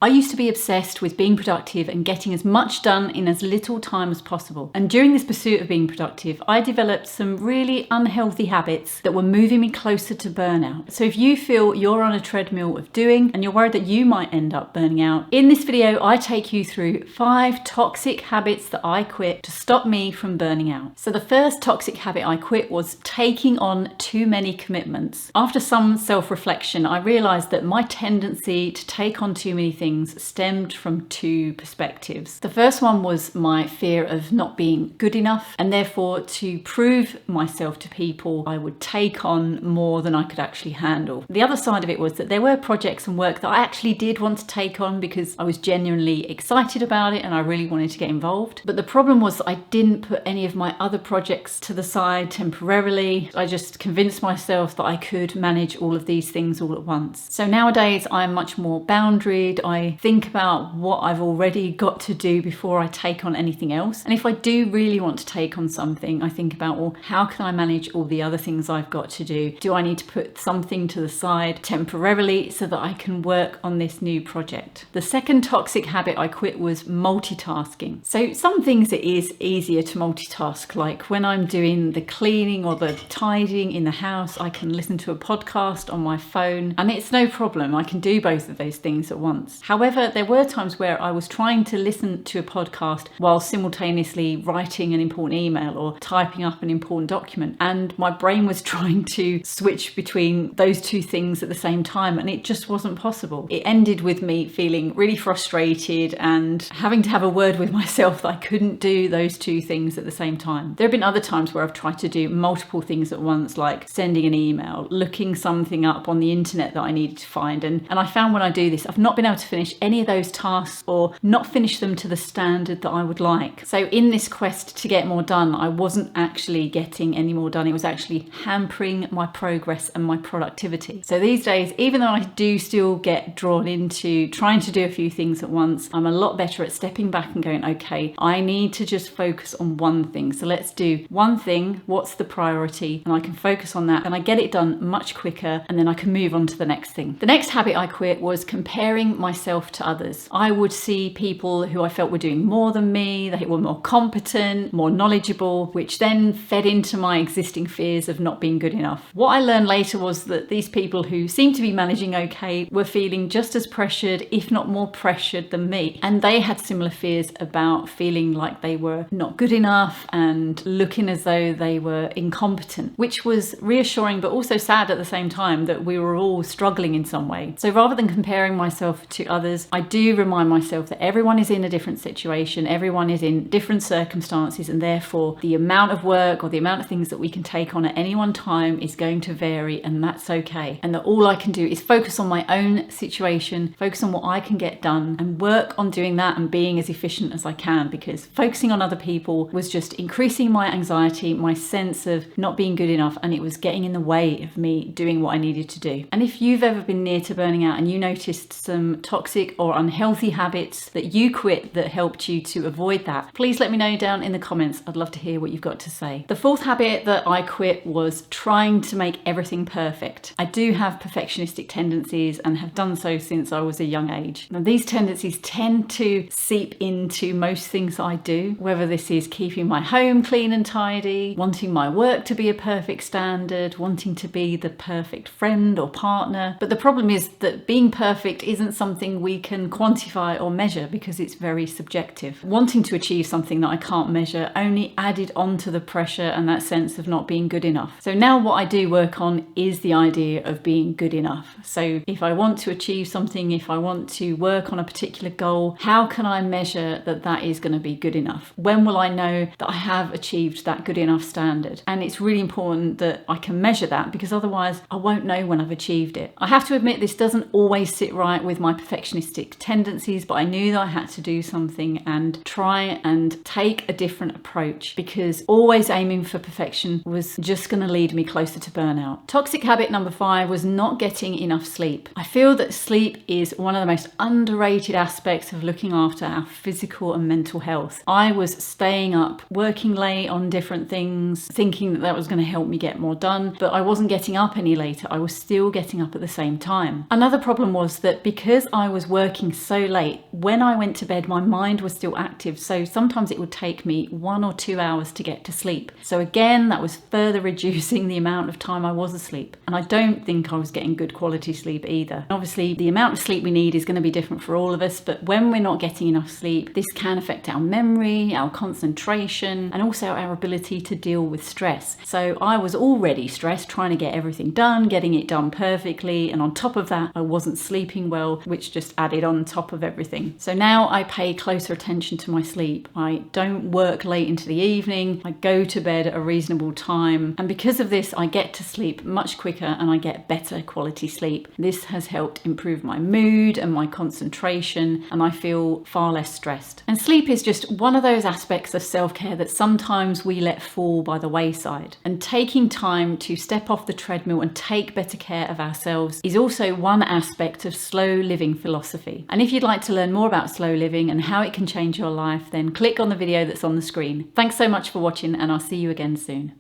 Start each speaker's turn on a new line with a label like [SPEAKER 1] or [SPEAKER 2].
[SPEAKER 1] I used to be obsessed with being productive and getting as much done in as little time as possible. And during this pursuit of being productive, I developed some really unhealthy habits that were moving me closer to burnout. So if you feel you're on a treadmill of doing and you're worried that you might end up burning out, in this video, I take you through 5 toxic habits that I quit to stop me from burning out. So the first toxic habit I quit was taking on too many commitments. After some self-reflection, I realized that my tendency to take on too many things stemmed from 2 perspectives. The first one was my fear of not being good enough, and therefore to prove myself to people, I would take on more than I could actually handle. The other side of it was that there were projects and work that I actually did want to take on because I was genuinely excited about it and I really wanted to get involved. But the problem was that I didn't put any of my other projects to the side temporarily. I just convinced myself that I could manage all of these things all at once. So nowadays I'm much more boundaried. I think about what I've already got to do before I take on anything else. And if I do really want to take on something, I think about, well, how can I manage all the other things I've got to do? Do I need to put something to the side temporarily so that I can work on this new project? The second toxic habit I quit was multitasking. So some things it is easier to multitask, like when I'm doing the cleaning or the tidying in the house, I can listen to a podcast on my phone and it's no problem. I can do both of those things at once. However, there were times where I was trying to listen to a podcast while simultaneously writing an important email or typing up an important document, and my brain was trying to switch between those 2 things at the same time, and it just wasn't possible. It ended with me feeling really frustrated and having to have a word with myself that I couldn't do those 2 things at the same time. There have been other times where I've tried to do multiple things at once, like sending an email, looking something up on the internet that I needed to find, and I found when I do this, I've not been able to finish any of those tasks or not finish them to the standard that I would like. So in this quest to get more done, I wasn't actually getting any more done. It was actually hampering my progress and my productivity. So these days, even though I do still get drawn into trying to do a few things at once, I'm a lot better at stepping back and going, okay, I need to just focus on one thing. So let's do one thing. What's the priority? And I can focus on that and I get it done much quicker, and then I can move on to the next thing. The next habit I quit was comparing myself to others. I would see people who I felt were doing more than me, they were more competent, more knowledgeable, which then fed into my existing fears of not being good enough. What I learned later was that these people who seemed to be managing okay were feeling just as pressured, if not more pressured than me. And they had similar fears about feeling like they were not good enough and looking as though they were incompetent, which was reassuring but also sad at the same time that we were all struggling in some way. So rather than comparing myself to others, I do remind myself that everyone is in a different situation, everyone is in different circumstances, and therefore the amount of work or the amount of things that we can take on at any one time is going to vary, and that's okay. And that all I can do is focus on my own situation, focus on what I can get done, and work on doing that and being as efficient as I can, because focusing on other people was just increasing my anxiety, my sense of not being good enough, and it was getting in the way of me doing what I needed to do. And if you've ever been near to burning out and you noticed some toxic or unhealthy habits that you quit that helped you to avoid that, please let me know down in the comments. I'd love to hear what you've got to say. The 4th habit that I quit was trying to make everything perfect. I do have perfectionistic tendencies and have done so since I was a young age. Now these tendencies tend to seep into most things I do, whether this is keeping my home clean and tidy, wanting my work to be a perfect standard, wanting to be the perfect friend or partner. But the problem is that being perfect isn't something we can quantify or measure because it's very subjective. Wanting to achieve something that I can't measure only added on to the pressure and that sense of not being good enough. So now what I do work on is the idea of being good enough. So if I want to achieve something, if I want to work on a particular goal, how can I measure that that is going to be good enough? When will I know that I have achieved that good enough standard? And it's really important that I can measure that, because otherwise I won't know when I've achieved it. I have to admit this doesn't always sit right with my perfectionistic tendencies, but I knew that I had to do something and try and take a different approach, because always aiming for perfection was just going to lead me closer to burnout. Toxic habit number 5 was not getting enough sleep. I feel that sleep is one of the most underrated aspects of looking after our physical and mental health. I was staying up, working late on different things, thinking that that was going to help me get more done, but I wasn't getting up any later. I was still getting up at the same time. Another problem was that because I was working so late, when I went to bed, my mind was still active. So sometimes it would take me 1 or 2 hours to get to sleep. So again, that was further reducing the amount of time I was asleep. And I don't think I was getting good quality sleep either. Obviously, the amount of sleep we need is going to be different for all of us, but when we're not getting enough sleep, this can affect our memory, our concentration, and also our ability to deal with stress. So I was already stressed trying to get everything done, getting it done perfectly, and on top of that, I wasn't sleeping well, which just added on top of everything. So now I pay closer attention to my sleep. I don't work late into the evening, I go to bed at a reasonable time, and because of this, I get to sleep much quicker and I get better quality sleep. This has helped improve my mood and my concentration, and I feel far less stressed. And sleep is just one of those aspects of self-care that sometimes we let fall by the wayside. And taking time to step off the treadmill and take better care of ourselves is also one aspect of slow living philosophy. And if you'd like to learn more about slow living and how it can change your life, then click on the video that's on the screen. Thanks so much for watching, and I'll see you again soon.